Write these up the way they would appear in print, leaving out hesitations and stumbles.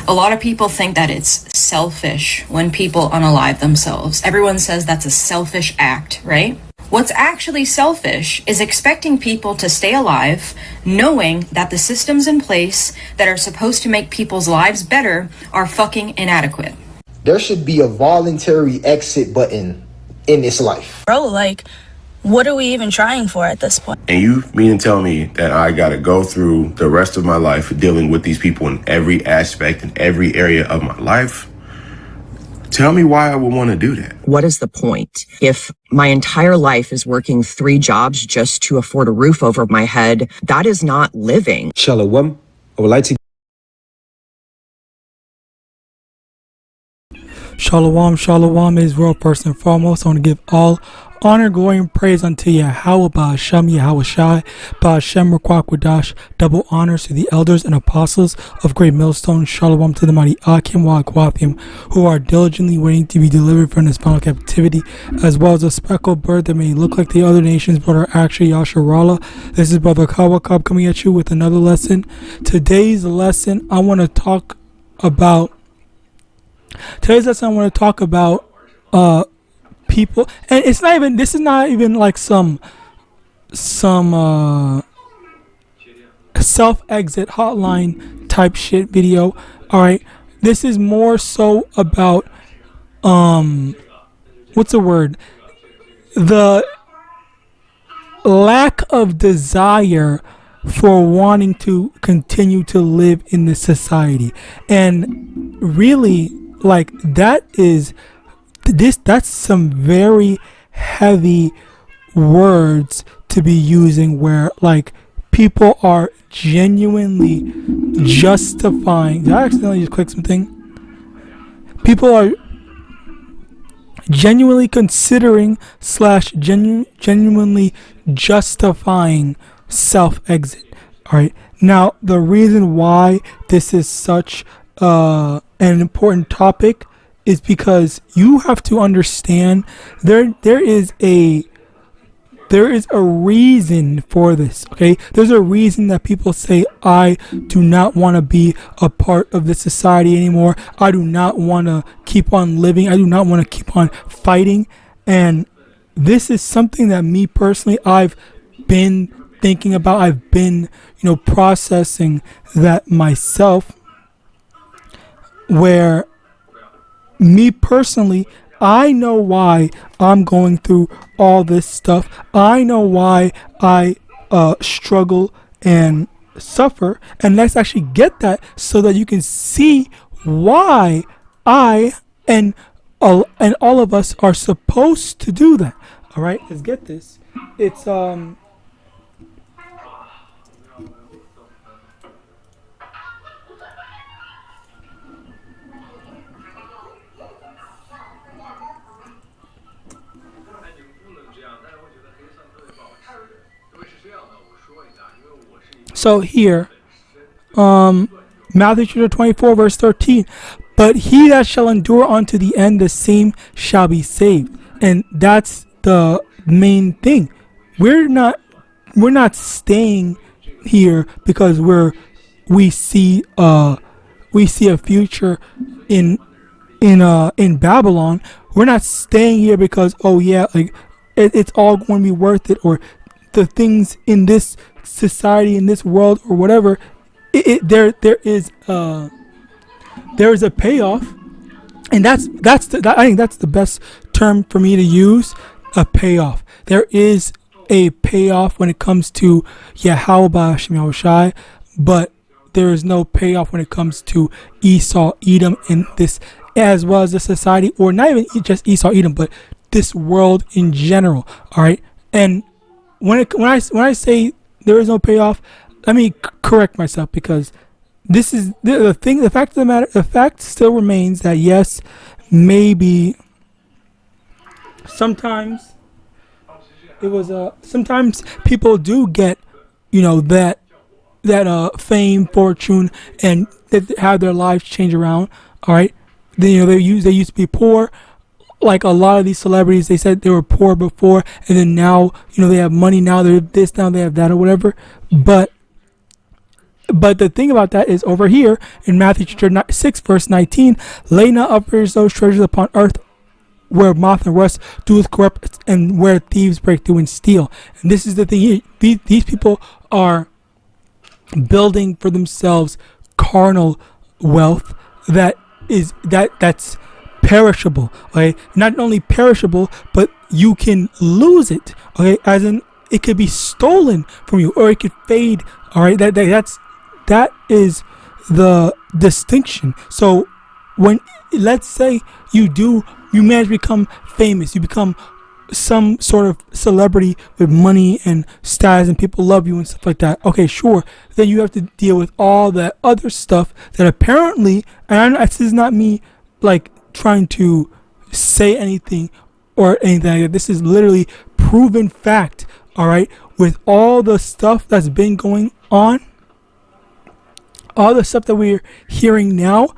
A lot of people think that it's selfish when people unalive themselves. Everyone says that's a selfish act, right? What's actually selfish is expecting people to stay alive, knowing that the systems in place that are supposed to make people's lives better are fucking inadequate. There should be a voluntary exit button in this life. Bro, like, what are we even trying for at this point? And you mean to tell me that I gotta go through the rest of my life dealing with these people in every aspect, in every area of my life? Tell me why I would want to do that. What is the point? If my entire life is working 3 jobs just to afford a roof over my head, that is not living. Shalom. I would like to Shalom, shalom, Israel. First and foremost, I want to give all honor, glory, and praise unto YAHAWAH, BAHASHAM, YAHAWASHI, BAHASHAM, RAKWAKWADASH. Double honors to the elders and apostles of Great Millstone. Shalom to the mighty YAHAWAH, who are diligently waiting to be delivered from this final captivity, as well as a speckled bird that may look like the other nations but are actually Yasharallah. This is Brother Kawakab coming at you with another lesson. Today's lesson, I want to talk about people, and it's not even, this is not even like some self-exit hotline type shit video. All right, this is more so about what's the word, the lack of desire for wanting to continue to live in this society. And really, like, that's some very heavy words to be using, where like people are genuinely justifying. Did I accidentally just click something? People are genuinely considering / genuinely justifying self-exit. All right, now the reason why this is such an important topic is because you have to understand there is a reason for this. Okay, there's a reason that people say, I do not want to be a part of this society anymore. I do not want to keep on living. I do not want to keep on fighting. And this is something that me personally, I've been thinking about. I've been, processing that myself, where me personally, I know why I'm going through all this stuff. I know why I struggle and suffer, and let's actually get that so that you can see why I and all of us are supposed to do that. All right, let's get this. It's so here, Matthew chapter 24, verse 13. But he that shall endure unto the end, the same shall be saved. And that's the main thing. We're not staying here because we see a future in Babylon. We're not staying here because, oh yeah, like it's all going to be worth it, or the things in this society, in this world, or whatever. There is a payoff, and I think that's the best term for me to use. A payoff. There is a payoff when it comes to YAHAWAH, but there is no payoff when it comes to Esau, Edom, and this, as well as the society, or not even just Esau, Edom, but this world in general. All right, and when I say there is no payoff, let me correct myself, because this is the thing. The fact of the matter, the fact still remains that yes, maybe sometimes it was sometimes people do get that fame, fortune, and that have their lives change around. All right, they used to be poor. Like a lot of these celebrities, they said they were poor before, and then now they have money. Now they're this, now they have that, or whatever. But But the thing about that is over here in Matthew chapter 6 verse 19, lay not up for those treasures upon earth where moth and rust doeth corrupt and where thieves break through and steal. And this is the thing here. These people are building for themselves carnal wealth that's perishable. Okay, not only perishable, but you can lose it. Okay, as in it could be stolen from you or it could fade. All right, that is the distinction. So when, let's say you manage to become famous, you become some sort of celebrity with money and status and people love you and stuff like that. Okay, sure. Then you have to deal with all that other stuff that apparently, and this is not me like trying to say anything or anything like that. This is literally proven fact. All right, with all the stuff that's been going on, all the stuff that we're hearing now,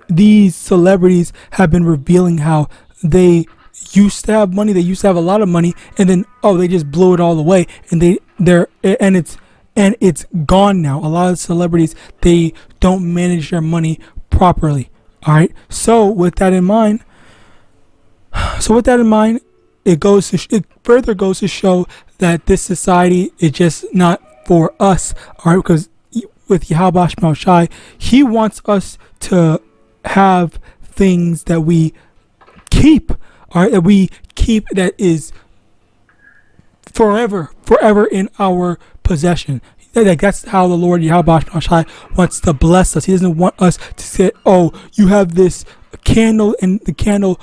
these celebrities have been revealing how they used to have money, they used to have a lot of money, and then they just blew it all away, and it's gone now. A lot of celebrities, they don't manage their money properly. All right. So with that in mind, it further goes to show that this society is just not for us. All right, because with YAHAWASHI, he wants us to have things that we keep. All right, that we keep, that is forever in our possession. That's how the Lord YAHAWASHI wants to bless us. He doesn't want us to say, oh, you have this candle and the candle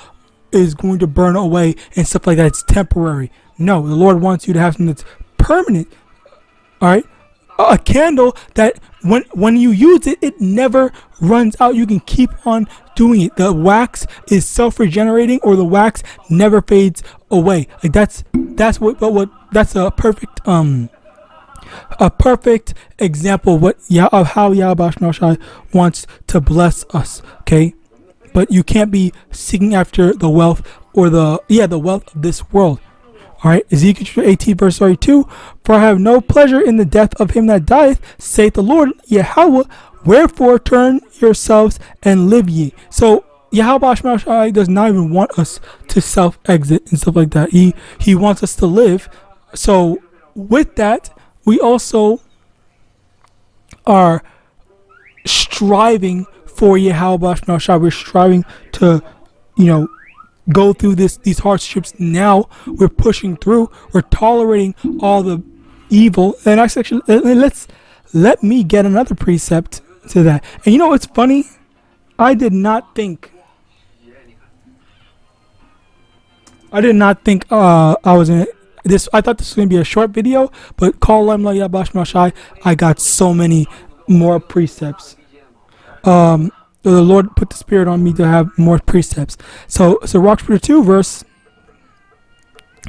is going to burn away and stuff like that. It's temporary. No, the Lord wants you to have something that's permanent. All right, a candle that when you use it, it never runs out. You can keep on doing it. The wax is self-regenerating, or the wax never fades away. Like that's a perfect example of how Yahweh wants to bless us. Okay, but you can't be seeking after the wealth or the wealth of this world. All right, Ezekiel 18 verse 32, for I have no pleasure in the death of him that dieth, saith the Lord Yahweh, wherefore turn yourselves and live ye. So Yahweh does not even want us to self-exit and stuff like that. He wants us to live. So with that, we also are striving for Yahweh. We're striving to, go through these hardships now. We're pushing through. We're tolerating all the evil. And actually, let me get another precept to that. And it's funny. I did not think I was in this. I thought this was going to be a short video, but call I got so many more precepts. The Lord put the Spirit on me to have more precepts. So Rock chapter 2 verse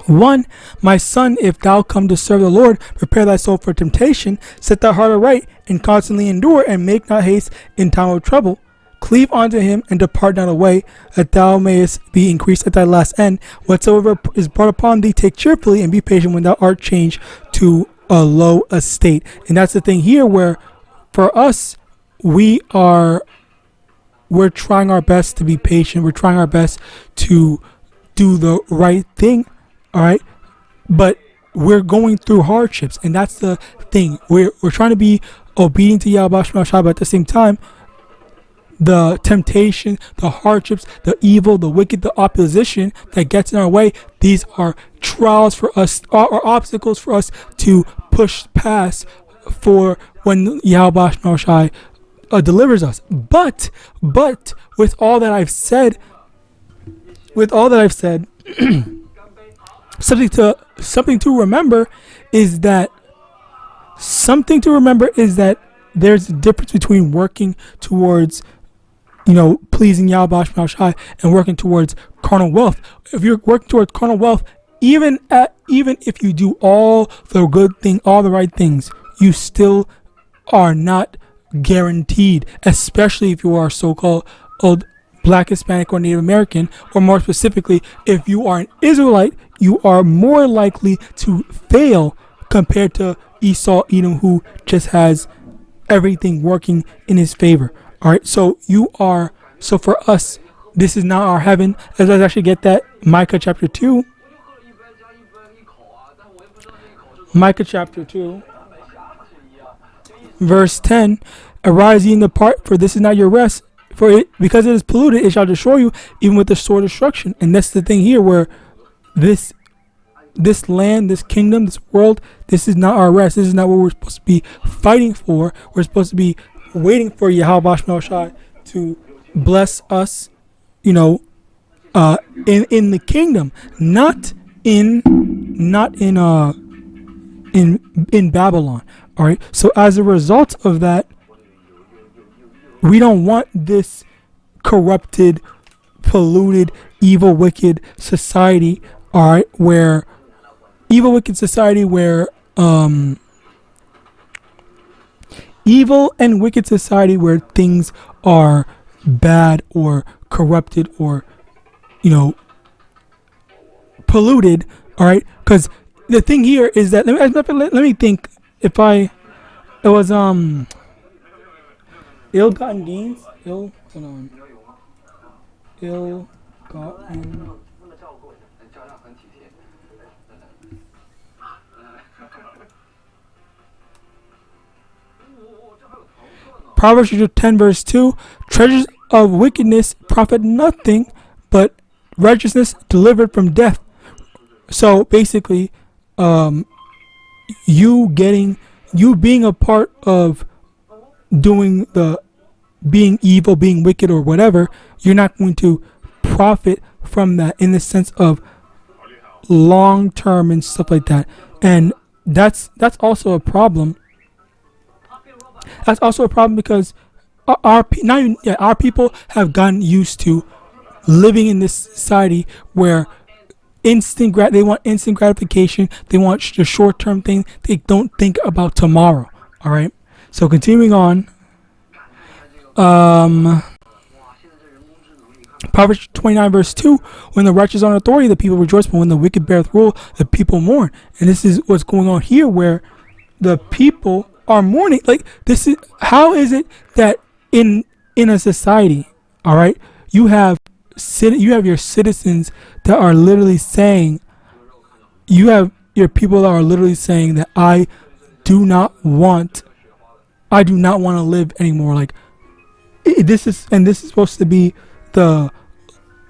1, my son, if thou come to serve the Lord, prepare thy soul for temptation, set thy heart aright, and constantly endure, and make not haste in time of trouble. Cleave unto him, and depart not away, that thou mayest be increased at thy last end. Whatsoever is brought upon thee, take cheerfully, and be patient when thou art changed to a low estate. And that's the thing here, where for us, we're trying our best to be patient. We're trying our best to do the right thing. All right. But we're going through hardships. And that's the thing. We're trying to be obedient to Yahweh, but at the same time, the temptation, the hardships, the evil, the wicked, the opposition that gets in our way, these are trials for us, or obstacles for us to push past for when Yahweh delivers us. But with all that I've said, something to remember is that there's a difference between working towards pleasing Yahweh and working towards carnal wealth. If you're working towards carnal wealth, even if you do all the good thing, all the right things, you still are not guaranteed, especially if you are so-called Black, Hispanic, or Native American, or more specifically, if you are an Israelite, you are more likely to fail compared to Esau, Edom, who just has everything working in his favor. All right, so for us, this is not our heaven. Let's actually get that. Micah chapter 2. Micah chapter 2, verse 10. Arise ye and depart, for this is not your rest. For it, because it is polluted, it shall destroy you, even with the sword of destruction. And that's the thing here, where this land, this kingdom, this world, this is not our rest. This is not what we're supposed to be fighting for. We're supposed to be waiting for YAHAWAH to bless us, in the kingdom, not in Babylon. All right. So as a result of that, we don't want this corrupted, polluted, evil, wicked society. All right, where evil, wicked society, where evil and wicked society, where things are bad or corrupted or polluted. All right, because the thing here is that let me think. If it was ill-gotten gains, ill-gotten. Proverbs 10 verse 2, treasures of wickedness profit nothing, but righteousness delivered from death. So basically, you being a part of being evil, being wicked or whatever, you're not going to profit from that in the sense of long term and stuff like that. And that's also a problem. That's also a problem because our people have gotten used to living in this society where they want instant gratification. They want the short-term thing. They don't think about tomorrow. All right. So continuing on, Proverbs 29 verse 2, when the righteous are in authority, the people rejoice, but when the wicked beareth rule, the people mourn. And this is what's going on here, where the people are mourning. Like, this is, how is it that in a society, all right, you have your citizens that are literally saying, you have your people that are literally saying that I do not want to live anymore. Like, this is supposed to be the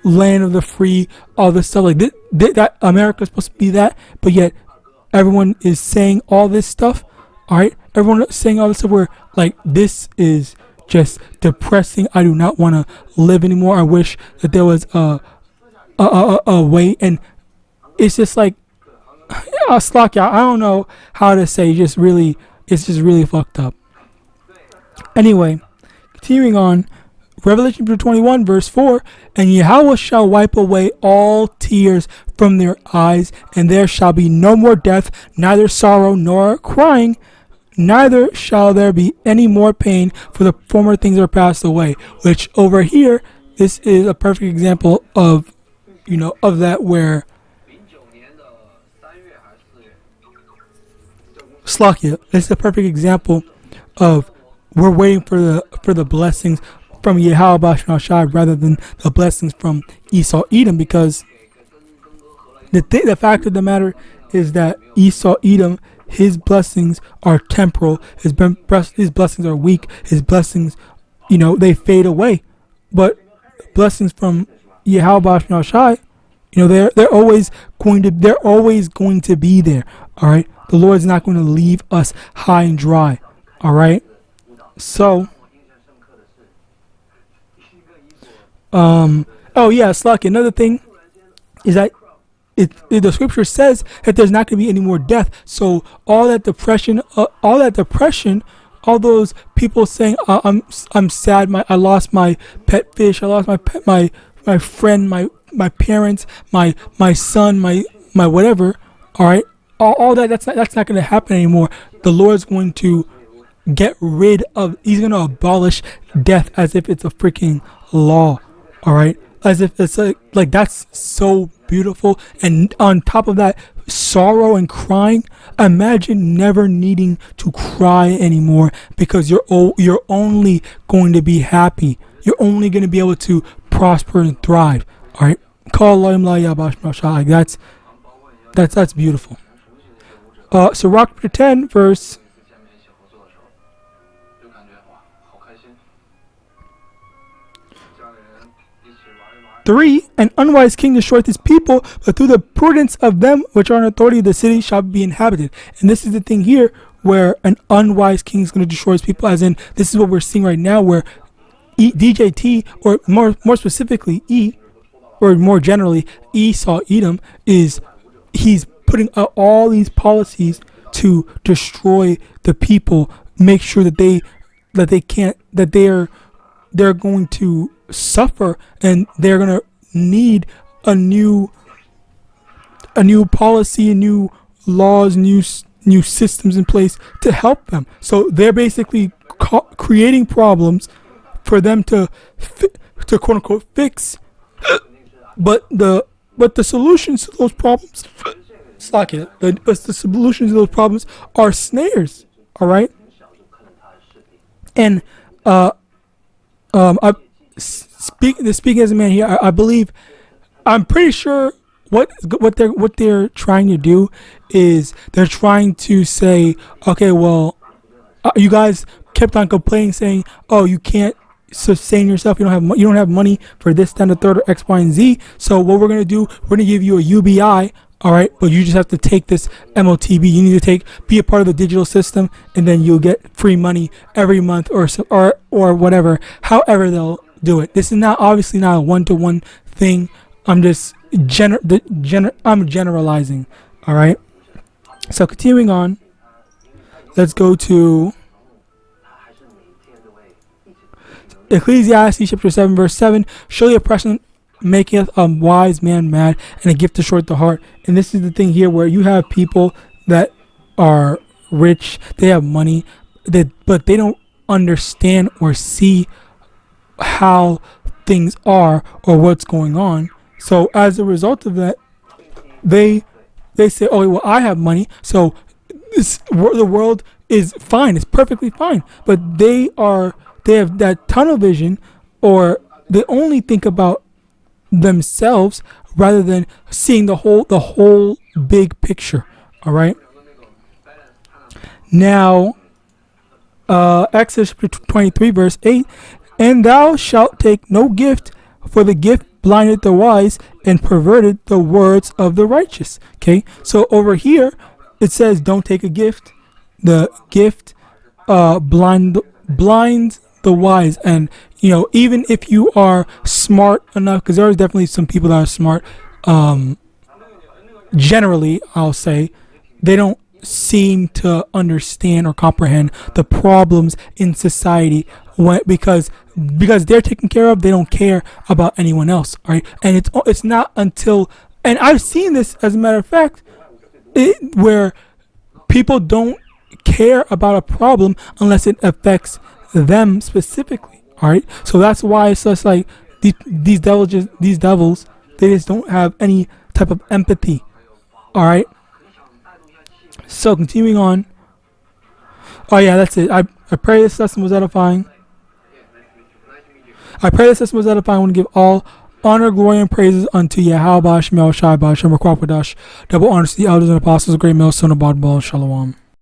land of the free, all this stuff. Like, that America is supposed to be that, but yet everyone is saying all this stuff. All right, everyone is saying all this stuff where, like, this is just depressing. I do not want to live anymore. I wish that there was a way. And it's just like, Slack, I don't know how to say. It's just really fucked up. Anyway, continuing on, Revelation 21 verse 4, and Yahweh shall wipe away all tears from their eyes, and there shall be no more death, neither sorrow nor crying, neither shall there be any more pain, for the former things are passed away. Which over here, this is a perfect example of that, where Slakia, this is a perfect example of we're waiting for the blessings from YAHAWASHI rather than the blessings from Esau Edom, because the fact of the matter is that Esau Edom, his blessings are temporal. His blessings are weak. His blessings, they fade away. But blessings from YAHAWASHI, they're always going to be there. All right, the Lord's not going to leave us high and dry. All right, so. Slucky. Another thing is that the scripture says that there's not going to be any more death. So all that depression, all those people saying, I'm sad. I lost my pet fish. I lost my friend, my parents, my son, my whatever. All right, all that. That's not going to happen anymore. The Lord's going to get rid of. He's going to abolish death as if it's a freaking law. All right, as if it's like that's so beautiful. And on top of that, sorrow and crying. Imagine never needing to cry anymore because you're only going to be happy. You're only going to be able to prosper and thrive. All right. Like that's beautiful. So Rock 10 verse 3, an unwise king destroyeth his people, but through the prudence of them which are in authority, the city shall be inhabited. And this is the thing here where an unwise king is going to destroy his people, as in this is what we're seeing right now, where DJT, or more specifically E, or more generally Esau Edom, he's putting out all these policies to destroy the people, make sure that they're going to suffer, and they're gonna need a new policy, new laws, new systems in place to help them. So they're basically creating problems for them to quote unquote fix, but the solutions to those problems, the solutions to those problems are snares. All right, and speaking as a man here, I believe, I'm pretty sure what they're trying to do is they're trying to say, okay, well, you guys kept on complaining, saying, oh, you can't sustain yourself, you don't have money for this, then the third, or X, Y, and Z. So what we're gonna do, we're gonna give you a UBI, all right, but you just have to take this MOTB. You need to be a part of the digital system, and then you'll get free money every month, or whatever. However they'll do it. This is obviously not a one-to-one thing. I'm just I'm generalizing. All right. So continuing on, let's go to Ecclesiastes chapter 7 verse 7. Surely oppression maketh a wise man mad, and a gift to short the heart. And this is the thing here where you have people that are rich, they have money, but they don't understand or see how things are or what's going on. So as a result of that, they say, oh well, I have money, so the world is fine, it's perfectly fine. But they have that tunnel vision, or they only think about themselves rather than seeing the whole big picture. All right, now Exodus 23 verse 8, and thou shalt take no gift, for the gift blinded the wise and perverted the words of the righteous. Okay, so over here it says don't take a gift. The gift blinds the wise. And even if you are smart enough, because there are definitely some people that are smart, generally I'll say they don't seem to understand or comprehend the problems in society, because they're taken care of, they don't care about anyone else. All right, and it's not until, and I've seen this as a matter of fact, where people don't care about a problem unless it affects them specifically. All right, so that's why it's just like these devils, they just don't have any type of empathy. All right, so continuing on. Oh yeah, that's it. I pray this lesson was edifying. I want to give all honor, glory, and praises unto YAHAWAH, SHAMAIWAN, double honors to the elders and apostles of great millstone of Bodball. Shalom.